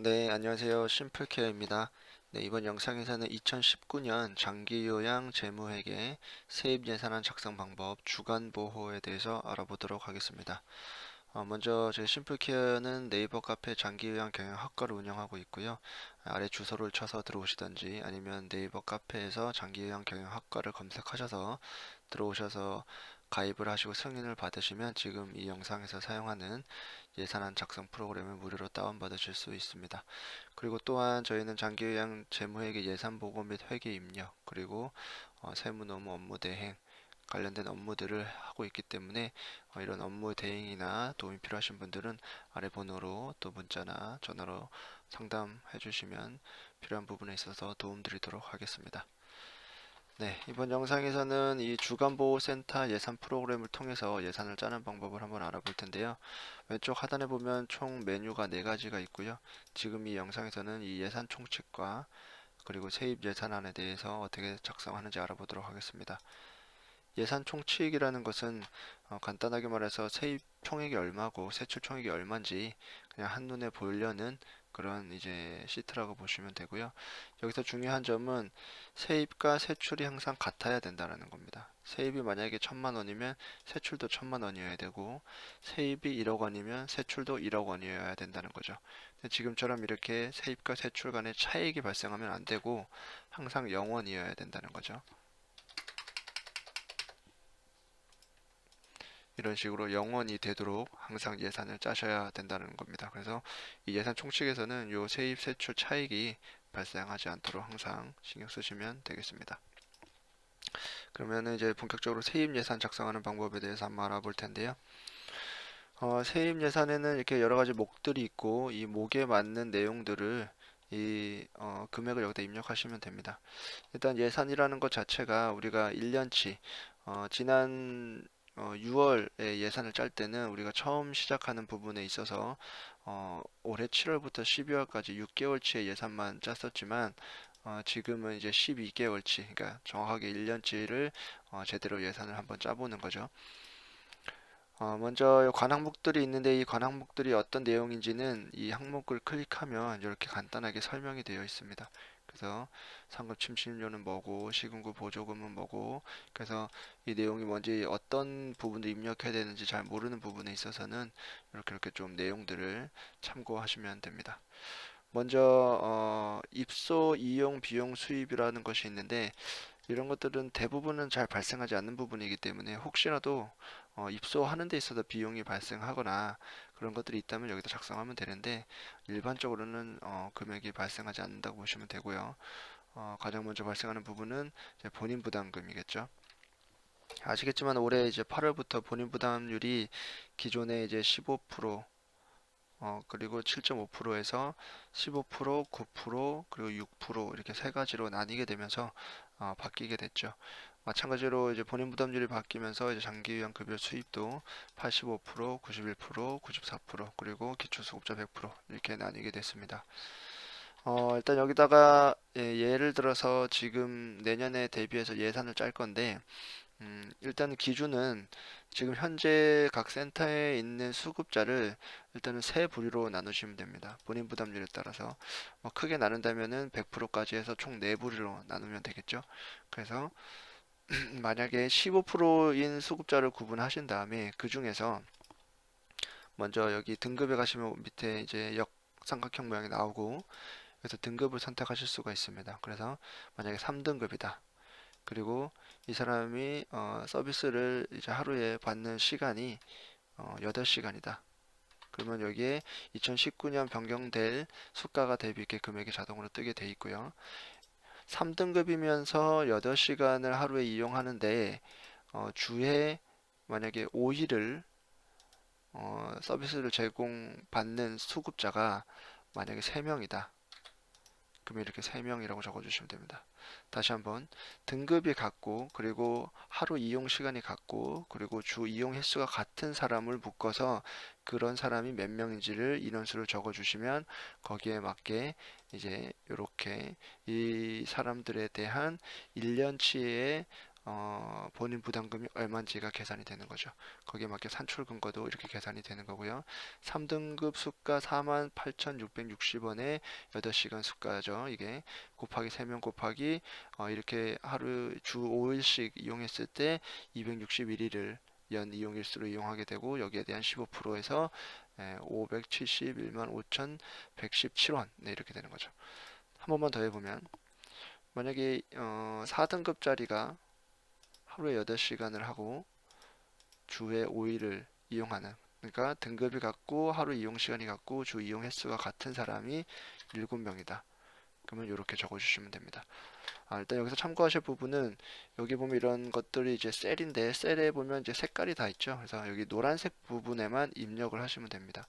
네, 안녕하세요. 심플케어입니다. 네, 이번 영상에서는 2019년 장기요양 재무회계 세입예산안 작성 방법 주간보호에 대해서 알아보도록 하겠습니다. 먼저 제 심플케어는 네이버 카페 장기요양 경영학과를 운영하고 있고요. 아래 주소를 쳐서 들어오시던지 아니면 네이버 카페에서 장기요양 경영학과를 검색하셔서 들어오셔서 가입을 하시고 승인을 받으시면 지금 이 영상에서 사용하는 예산안 작성 프로그램을 무료로 다운받으실 수 있습니다. 그리고 또한 저희는 장기요양 재무회계 예산보고 및 회계 입력 그리고 세무노무 업무 대행 관련된 업무들을 하고 있기 때문에 이런 업무 대행이나 도움이 필요하신 분들은 아래 번호로 또 문자나 전화로 상담해 주시면 필요한 부분에 있어서 도움드리도록 하겠습니다. 네, 이번 영상에서는 이 주간보호센터 예산 프로그램을 통해서 예산을 짜는 방법을 한번 알아볼 텐데요. 왼쪽 하단에 보면 총 메뉴가 4가지가 있고요. 지금 이 영상에서는 이 예산 총칙과 그리고 세입 예산안에 대해서 어떻게 작성하는지 알아보도록 하겠습니다. 예산 총칙이라는 것은 간단하게 말해서 세입 총액이 얼마고 세출 총액이 얼마인지 그냥 한눈에 보려는 그런 이제 시트라고 보시면 되고요. 여기서 중요한 점은 세입과 세출이 항상 같아야 된다는 겁니다. 세입이 만약에 1,000만 원이면 세출도 1,000만 원이어야 되고 세입이 1억 원이면 세출도 1억 원이어야 된다는 거죠. 지금처럼 이렇게 세입과 세출 간의 차익이 발생하면 안 되고 항상 0원이어야 된다는 거죠. 이런 식으로 0원이 되도록 항상 예산을 짜셔야 된다는 겁니다. 그래서 이 예산 총칙에서는 요 세입 세출 차익이 발생하지 않도록 항상 신경 쓰시면 되겠습니다. 그러면 이제 본격적으로 세입 예산 작성하는 방법에 대해서 한번 알아볼 텐데요. 세입 예산에는 이렇게 여러 가지 목들이 있고 이 목에 맞는 내용들을 금액을 여기다 입력하시면 됩니다. 일단 예산이라는 것 자체가 우리가 1년치 지난 6월에 예산을 짤 때는 우리가 처음 시작하는 부분에 있어서 올해 7월부터 12월까지 6개월치의 예산만 짰었지만 지금은 이제 12개월치, 그러니까 정확하게 1년치를 제대로 예산을 한번 짜보는 거죠. 먼저 관항목들이 있는데 이 관항목들이 어떤 내용인지는 이 항목을 클릭하면 이렇게 간단하게 설명이 되어 있습니다. 그래서 상급 침실료는 뭐고 시군구 보조금은 뭐고 그래서 이 내용이 뭔지 어떤 부분을 입력해야 되는지 잘 모르는 부분에 있어서는 이렇게 좀 내용들을 참고하시면 됩니다. 먼저 입소 이용 비용 수입이라는 것이 있는데 이런 것들은 대부분은 잘 발생하지 않는 부분이기 때문에 혹시라도 입소하는 데 있어서 비용이 발생하거나 그런 것들이 있다면 여기다 작성하면 되는데 일반적으로는 금액이 발생하지 않는다고 보시면 되고요. 가장 먼저 발생하는 부분은 이제 본인 부담금이겠죠. 아시겠지만 올해 이제 8월부터 본인 부담률이 기존에 이제 15% 그리고 7.5%에서 15%, 9%, 그리고 6% 이렇게 세 가지로 나뉘게 되면서 바뀌게 됐죠. 마찬가지로 이제 본인 부담률이 바뀌면서 이제 장기요양급여 수입도 85%, 91%, 94% 그리고 기초수급자 100% 이렇게 나뉘게 됐습니다. 일단 여기다가 예를 들어서 지금 내년에 대비해서 예산을 짤 건데 일단 기준은 지금 현재 각 센터에 있는 수급자를 일단은 세 부류로 나누시면 됩니다. 본인 부담률에 따라서 크게 나눈다면은 100%까지 해서 총 네 부류로 나누면 되겠죠. 그래서 만약에 15%인 수급자를 구분하신 다음에 그 중에서 먼저 여기 등급에 가시면 밑에 이제 역삼각형 모양이 나오고 그래서 등급을 선택하실 수가 있습니다. 그래서 만약에 3등급이다. 그리고 이 사람이 서비스를 이제 하루에 받는 시간이 8시간이다. 그러면 여기에 2019년 변경될 수가가 대비 있게 금액이 자동으로 뜨게 돼 있고요. 3등급이면서 8시간을 하루에 이용하는데 주에 만약에 5일을 서비스를 제공받는 수급자가 만약에 3명이다. 그럼 이렇게 3명이라고 적어주시면 됩니다. 다시 한번 등급이 같고 그리고 하루 이용 시간이 같고 그리고 주 이용 횟수가 같은 사람을 묶어서 그런 사람이 몇 명인지를 인원수를 적어주시면 거기에 맞게 이제 이렇게 이 사람들에 대한 1년치의 본인 부담금이 얼마인지가 계산이 되는 거죠. 거기에 맞게 산출 근거도 이렇게 계산이 되는 거고요. 3등급 수가 48,660원에 8시간 수가죠. 이게 곱하기 3명 곱하기 이렇게 하루 주 5일씩 이용했을 때 261일을 연 이용일수로 이용하게 되고 여기에 대한 15%에서 571만 5,117원 네, 이렇게 되는 거죠. 한 번만 더 해보면 만약에 4등급짜리가 하루에 8시간을 하고 주에 5일을 이용하는 그러니까 등급이 같고 하루 이용 시간이 같고 주 이용 횟수가 같은 사람이 7명이다. 그러면 이렇게 적어주시면 됩니다. 일단 여기서 참고하실 부분은 여기 보면 이런 것들이 이제 셀인데 셀에 보면 이제 색깔이 다 있죠. 그래서 여기 노란색 부분에만 입력을 하시면 됩니다.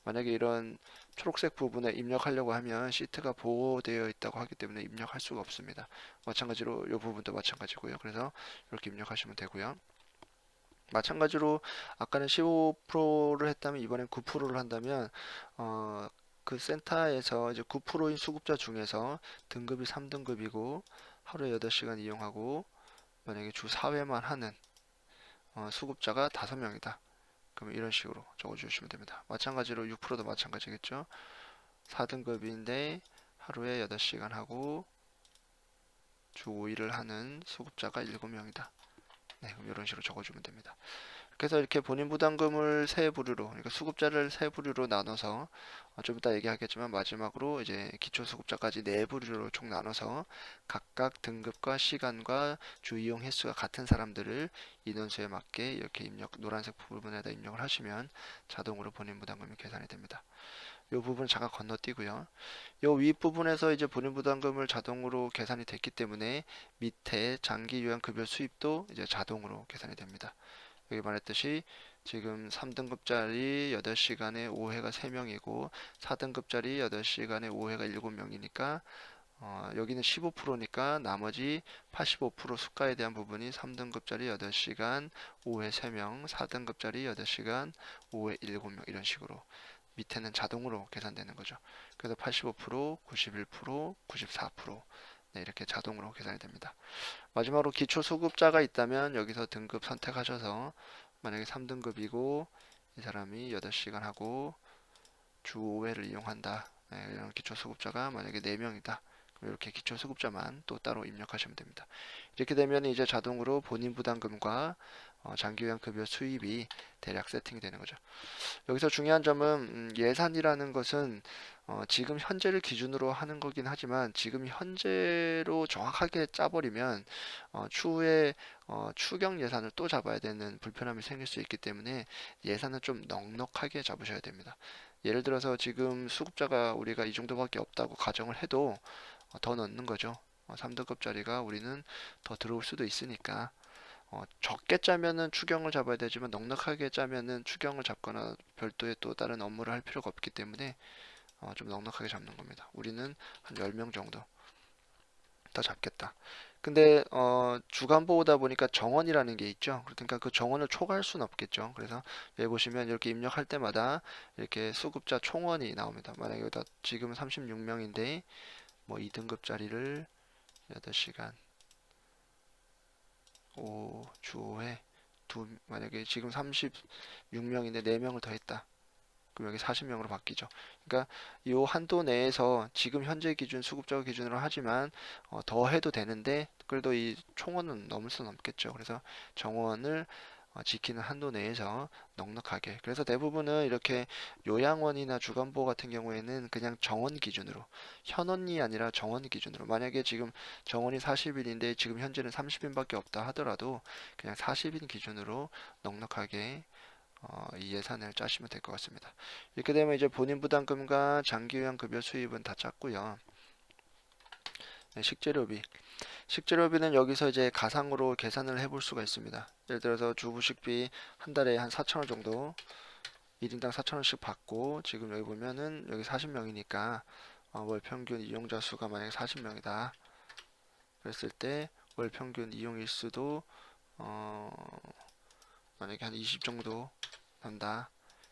만약에 이런 초록색 부분에 입력하려고 하면 시트가 보호되어 있다고 하기 때문에 입력할 수가 없습니다. 마찬가지로 이 부분도 마찬가지고요. 그래서 이렇게 입력하시면 되고요. 마찬가지로 아까는 15%를 했다면 이번엔 9%를 한다면 그 센터에서 이제 9%인 수급자 중에서 등급이 3등급이고 하루에 8시간 이용하고 만약에 주 4회만 하는 수급자가 5명이다. 그럼 이런 식으로 적어주시면 됩니다. 마찬가지로 6%도 마찬가지겠죠. 4등급인데 하루에 8시간 하고 주 5일을 하는 수급자가 7명이다. 네, 그럼 이런 식으로 적어주면 됩니다. 그래서 이렇게 본인 부담금을 세 부류로, 그러니까 수급자를 세 부류로 나눠서 좀 이따 얘기하겠지만 마지막으로 이제 기초 수급자까지 네 부류로 총 나눠서 각각 등급과 시간과 주 이용 횟수가 같은 사람들을 인원수에 맞게 이렇게 입력, 노란색 부분에다 입력을 하시면 자동으로 본인 부담금이 계산이 됩니다. 이 부분 잠깐 건너뛰고요. 이 윗부분에서 이제 본인 부담금을 자동으로 계산이 됐기 때문에 밑에 장기 요양급여 수입도 이제 자동으로 계산이 됩니다. 여기 말했듯이 지금 3등급짜리 8시간에 5회가 3명이고 4등급짜리 8시간에 5회가 7명이니까 여기는 15%니까 나머지 85% 수가에 대한 부분이 3등급짜리 8시간 5회 3명, 4등급짜리 8시간 5회 7명 이런 식으로 밑에는 자동으로 계산되는 거죠. 그래서 85%, 91%, 94% 네, 이렇게 자동으로 계산이 됩니다. 마지막으로 기초 수급자가 있다면 여기서 등급 선택하셔서 만약에 3등급이고 이 사람이 8시간 하고 주 5회를 이용한다. 네, 이런 기초 수급자가 만약에 4명이다. 이렇게 기초 수급자만 또 따로 입력하시면 됩니다. 이렇게 되면 이제 자동으로 본인 부담금과 장기요양급여 수입이 대략 세팅이 되는 거죠. 여기서 중요한 점은 예산이라는 것은 지금 현재를 기준으로 하는 거긴 하지만 지금 현재로 정확하게 짜버리면 추후에 추경 예산을 또 잡아야 되는 불편함이 생길 수 있기 때문에 예산은 좀 넉넉하게 잡으셔야 됩니다. 예를 들어서 지금 수급자가 우리가 이 정도밖에 없다고 가정을 해도 더 넣는 거죠. 3등급짜리가 우리는 더 들어올 수도 있으니까 적게 짜면은 추경을 잡아야 되지만 넉넉하게 짜면은 추경을 잡거나 별도의 또 다른 업무를 할 필요가 없기 때문에 좀 넉넉하게 잡는 겁니다. 우리는 한 10명 정도 더 잡겠다. 근데 주간보호다 보니까 정원이라는 게 있죠. 그러니까 그 정원을 초과할 수는 없겠죠. 그래서 여기 보시면 이렇게 입력할 때마다 이렇게 수급자 총원이 나옵니다. 만약에 여기다 지금 36명인데 뭐 2등급짜리를 8시간 주 5회 만약에 지금 36명인데 4명을 더했다. 그럼 여기 40명으로 바뀌죠. 그러니까 이 한도 내에서 지금 현재 기준 수급자 기준으로 하지만 더 해도 되는데 그래도 이 총원은 넘을 수는 없겠죠. 그래서 정원을 지키는 한도 내에서 넉넉하게. 그래서 대부분은 이렇게 요양원이나 주간보호 같은 경우에는 그냥 정원 기준으로 현원이 아니라 정원 기준으로 만약에 지금 정원이 40인인데 지금 현재는 30인밖에 없다 하더라도 그냥 40인 기준으로 넉넉하게 이 예산을 짜시면 될 것 같습니다. 이렇게 되면 이제 본인 부담금과 장기요양 급여 수입은 다 짰고요. 네, 식재료비. 식재료비는 여기서 이제 가상으로 계산을 해볼 수가 있습니다. 예를 들어서 주부식비 한 달에 한 4,000원 정도 1인당 4,000원씩 받고 지금 여기 보면은 여기 40명이니까 월 평균 이용자 수가 만약에 40명이다. 그랬을 때 월 평균 이용 일수도 만약에 한 20 정도 난다.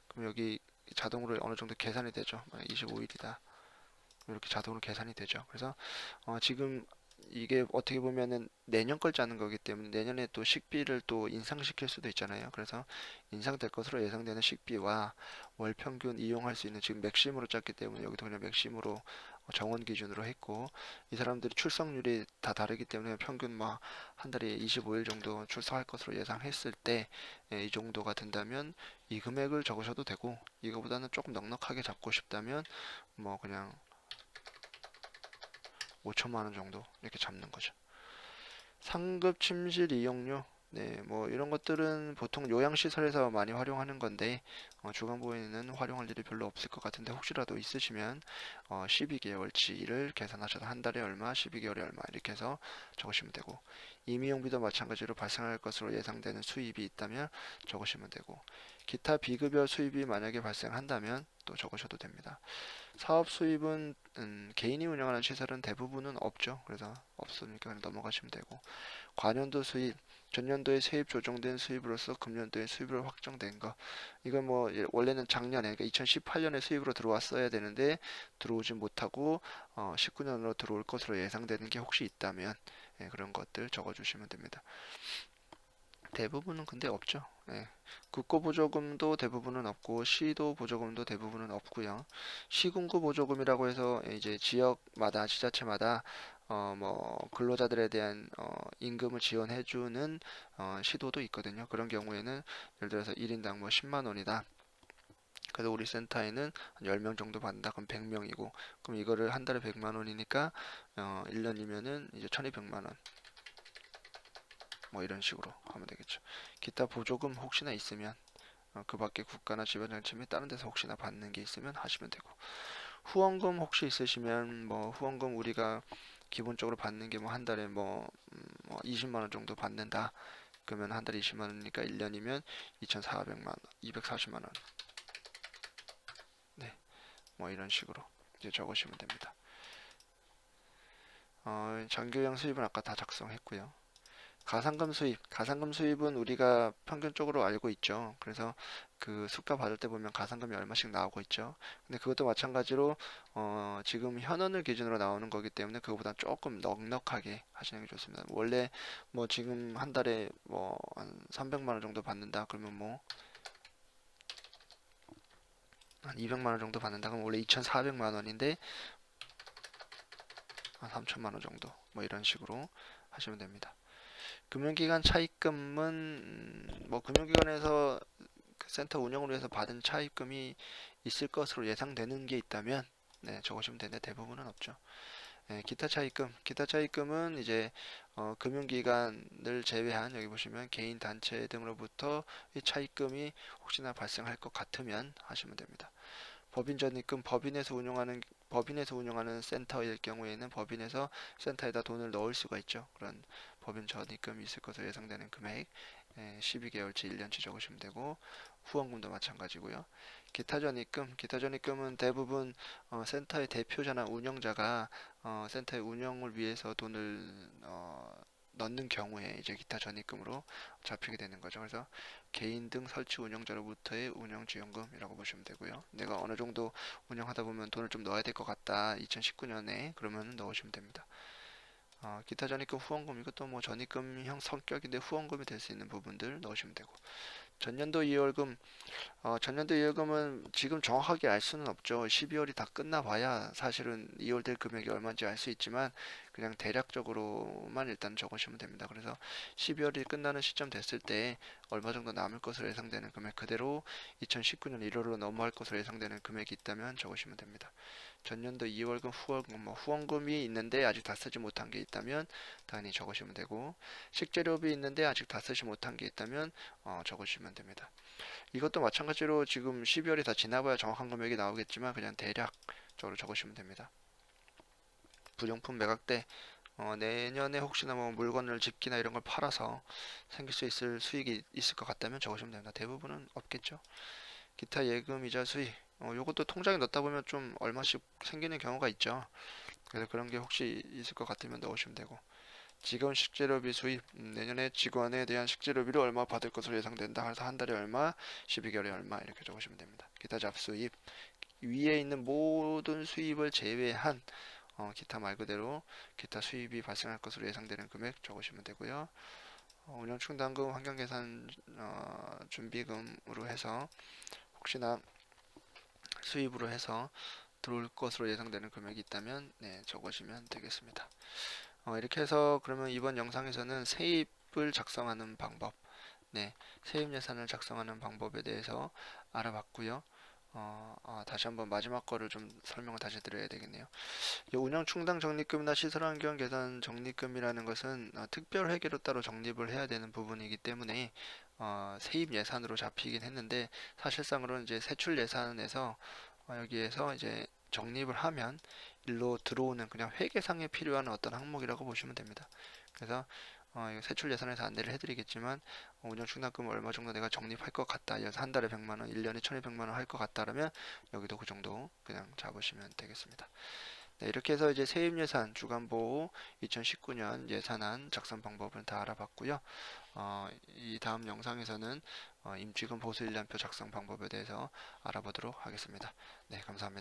그럼 여기 자동으로 어느 정도 계산이 되죠. 만약 25일이다. 이렇게 자동으로 계산이 되죠. 그래서 지금 이게 어떻게 보면은 내년 걸 짜는 거기 때문에 내년에 또 식비를 또 인상시킬 수도 있잖아요. 그래서 인상될 것으로 예상되는 식비와 월 평균 이용할 수 있는 지금 맥심으로 짰기 때문에 여기도 그냥 맥심으로 정원 기준으로 했고 이 사람들이 출석률이 다 다르기 때문에 평균 뭐 한 달에 25일 정도 출석할 것으로 예상했을 때 이 정도가 된다면 이 금액을 적으셔도 되고 이거보다는 조금 넉넉하게 잡고 싶다면 뭐 그냥 5천만 원 정도 이렇게 잡는 거죠. 상급 침실 이용료, 네, 뭐 이런 것들은 보통 요양시설에서 많이 활용하는 건데 주간보행에는 활용할 일이 별로 없을 것 같은데 혹시라도 있으시면 12개월치를 계산하셔서 한 달에 얼마, 12개월에 얼마 이렇게 해서 적으시면 되고 임의용비도 마찬가지로 발생할 것으로 예상되는 수입이 있다면 적으시면 되고 기타 비급여 수입이 만약에 발생한다면 또 적으셔도 됩니다. 사업 수입은 개인이 운영하는 시설은 대부분은 없죠. 그래서 없으니까 그냥 넘어가시면 되고 관연도 수입, 전년도에 세입 조정된 수입으로서 금년도에 수입으로 확정된 거. 이건 뭐 원래는 작년에 그러니까 2018년에 수입으로 들어왔어야 되는데 들어오지 못하고 19년으로 들어올 것으로 예상되는 게 혹시 있다면 그런 것들 적어주시면 됩니다. 대부분은 근데 없죠. 예. 국고 보조금도 대부분은 없고 시도 보조금도 대부분은 없고요. 시군구 보조금이라고 해서 이제 지역마다 지자체마다 뭐 근로자들에 대한 임금을 지원해주는 시도도 있거든요. 그런 경우에는 예를 들어서 1인당 뭐 10만 원이다. 그래서 우리 센터에는 한 10명 정도 받는다. 그럼 100명이고 그럼 이거를 한 달에 100만 원이니까 1년이면은 이제 1200만 원. 뭐 이런 식으로 하면 되겠죠. 기타 보조금 혹시나 있으면 그 밖에 국가나 지방자치 및 다른 데서 혹시나 받는 게 있으면 하시면 되고 후원금 혹시 있으시면 뭐 후원금 우리가 기본적으로 받는 게 뭐 한 달에 뭐 20만 원 정도 받는다. 그러면 한 달에 20만 원이니까 1년이면 2,400만 원, 240만 원. 네, 뭐 이런 식으로 이제 적으시면 됩니다. 장교양 수입은 아까 다 작성했고요. 가산금 수입은 우리가 평균적으로 알고 있죠. 그래서 그 수가 받을 때 보면 가산금이 얼마씩 나오고 있죠. 근데 그것도 마찬가지로 지금 현원을 기준으로 나오는 거기 때문에 그거보다 조금 넉넉하게 하시는 게 좋습니다. 원래 뭐 지금 한 달에 뭐 한 300만 원 정도 받는다. 그러면 뭐 한 200만 원 정도 받는다. 그럼 원래 2,400만 원인데 한 3천만 원 정도 뭐 이런 식으로 하시면 됩니다. 금융기관 차입금은 뭐 금융기관에서 그 센터 운영을 위해서 받은 차입금이 있을 것으로 예상되는 게 있다면 적으시면 되는데 대부분은 없죠. 기타 차입금은 이제 금융기관을 제외한 여기 보시면 개인 단체 등으로부터 이 차입금이 혹시나 발생할 것 같으면 하시면 됩니다. 법인 전입금 법인에서 운영하는 센터일 경우에는 법인에서 센터에다 돈을 넣을 수가 있죠. 그런 법인 전입금이 있을 것으로 예상되는 금액 12개월치 1년치 적으시면 되고 후원금도 마찬가지고요. 기타 전입금은 대부분 센터의 대표자나 운영자가 센터의 운영을 위해서 돈을 넣는 경우에 이제 기타 전입금으로 잡히게 되는 거죠. 그래서 개인 등 설치 운영자로부터의 운영 지원금이라고 보시면 되고요. 내가 어느 정도 운영하다 보면 돈을 좀 넣어야 될 것 같다. 2019년에 그러면 넣으시면 됩니다. 기타 전입금 후원금 이것도 뭐 전입금형 성격인데 후원금이 될 수 있는 부분들 넣으시면 되고 전년도 이월금 전년도 이월금은 지금 정확하게 알 수는 없죠. 12월이 다 끝나봐야 사실은 2월 될 금액이 얼마인지 알 수 있지만 그냥 대략적으로만 일단 적으시면 됩니다. 그래서 12월이 끝나는 시점 됐을 때 얼마 정도 남을 것으로 예상되는 금액 그대로 2019년 1월로 넘어갈 것으로 예상되는 금액이 있다면 적으시면 됩니다. 전년도 2월금, 후월금, 뭐 후원금이 있는데 아직 다 쓰지 못한 게 있다면 당연히 적으시면 되고 식재료비 있는데 아직 다 쓰지 못한 게 있다면 적으시면 됩니다. 이것도 마찬가지로 지금 12월이 다 지나봐야 정확한 금액이 나오겠지만 그냥 대략적으로 적으시면 됩니다. 부정품 매각 때 내년에 혹시나 뭐 물건을 집기나 이런 걸 팔아서 생길 수 있을 수익이 있을 것 같다면 적으시면 됩니다. 대부분은 없겠죠. 기타 예금이자 수익 요것도 통장에 넣다 보면 좀 얼마씩 생기는 경우가 있죠. 그래서 그런 게 혹시 있을 것 같으면 넣으시면 되고 직원 식재료비 수입 내년에 직원에 대한 식재료비를 얼마 받을 것으로 예상된다. 그래서 한 달에 얼마, 12개월에 얼마 이렇게 적으시면 됩니다. 기타 잡수입 위에 있는 모든 수입을 제외한 기타 말 그대로 기타 수입이 발생할 것으로 예상되는 금액 적으시면 되고요. 운영충당금, 환경개선 준비금으로 해서 혹시나 수입으로 해서 들어올 것으로 예상되는 금액이 있다면 네, 적으시면 되겠습니다. 이렇게 해서 그러면 이번 영상에서는 세입을 작성하는 방법, 네, 세입 예산을 작성하는 방법에 대해서 알아봤고요. 다시 한번 마지막 거를 좀 설명을 다시 드려야 되겠네요. 이 운영 충당 적립금이나 시설환경 개선 적립금이라는 것은 특별 회계로 따로 적립을 해야 되는 부분이기 때문에 세입 예산으로 잡히긴 했는데 사실상으로는 이제 세출 예산에서 여기에서 이제 적립을 하면 일로 들어오는 그냥 회계상에 필요한 어떤 항목이라고 보시면 됩니다. 그래서 이거 세출 예산에서 안내를 해드리겠지만 운영 충당금 얼마 정도 내가 적립할 것 같다. 한 달에 100만 원, 1년에 1200만 원 할 것 같다라면 여기도 그 정도 그냥 잡으시면 되겠습니다. 네, 이렇게 해서 이제 세입예산, 주간보호 2019년 예산안 작성 방법을 다 알아봤고요. 이 다음 영상에서는 임직원 보수 일람표 작성 방법에 대해서 알아보도록 하겠습니다. 네, 감사합니다.